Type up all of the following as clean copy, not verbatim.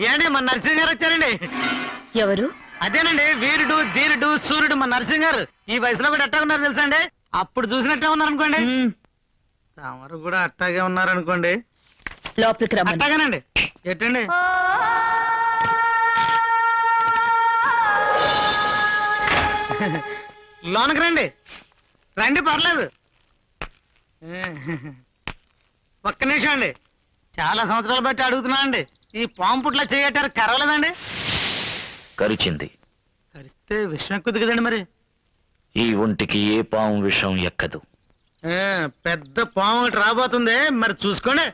ఏండి మన నరసింహ గారు వచ్చారండి. ఎవరు? అదేనండి, వీరుడు ధీరుడు సూర్యుడు మన నరసింహ గారు. ఈ వయసులో కూడా ఎట్టా ఉన్నారు తెలుసా అండి? అప్పుడు చూసినట్టే ఉన్నారు అనుకోండి. తమరు కూడా అట్టాగే ఉన్నారు అనుకోండి. లోపలికి రమ్మని. అట్టాగానండి. ఎట్టండి? లోనకి రండి. రండి, పర్లేదు. ఒక్క నిమిషం అండి. చాలా సంవత్సరాలు బట్టి అడుగుతున్నా అండి, ఈ పాము పుట్ల చేయటారు కరవలేదండి? కరిచింది. కరిస్తే విషం ఎక్కుద్ది కదండి మరి. ఈ ఒంటికి ఏ పాము విషం ఎక్కదు. పెద్ద పాము ఒకటి రాబోతుంది, మరి చూసుకోండి.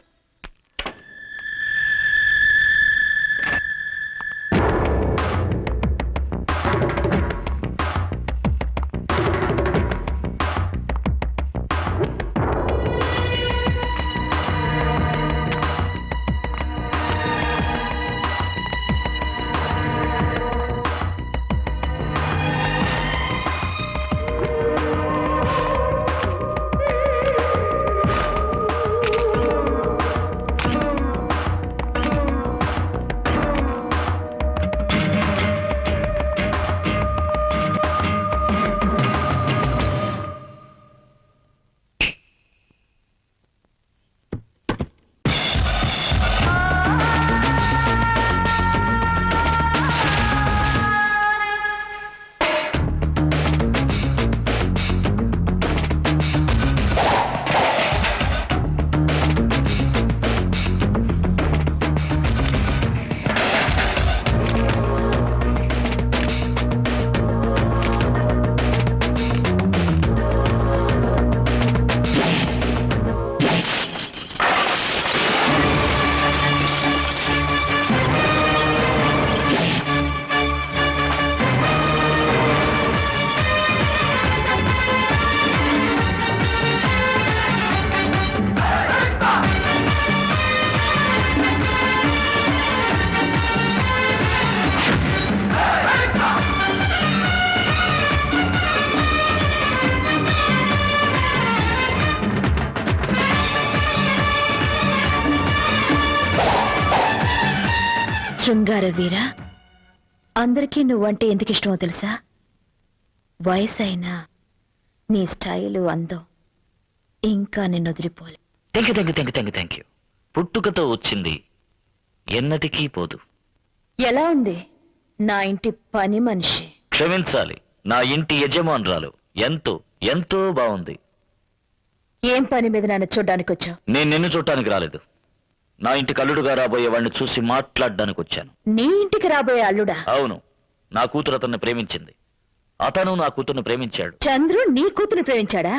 శృంగార వీర, అందరికీ నువ్వంటే ఎందుకు ఇష్టమో తెలుసా? వయసైనా నీ స్టైలు అందం ఇంకా నిన్ను వదిలిపోలే. Thank you. పుట్టుకతో వచ్చింది ఎన్నటికీ పోదు. ఎలా ఉంది నా ఇంటి పని మనిషి? క్షమించాలి, నా ఇంటి యజమానురాలు ఎంతో ఎంతో బాగుంది. ఏం పని మీద నన్ను చూడ్డానికి వచ్చావు? నేను నిన్ను చూడటానికి రాలేదు. నా ఇంటికి అల్లుడుగా రాబోయే వాడిని చూసి మాట్లాడడానికి వచ్చాను. నీ ఇంటికి రాబోయే అల్లుడా? అవును, నా కూతురు అతన్ని ప్రేమించింది. అతను నా కూతుర్ని ప్రేమించాడు. చంద్రు నీ కూతురు ప్రేమించాడా?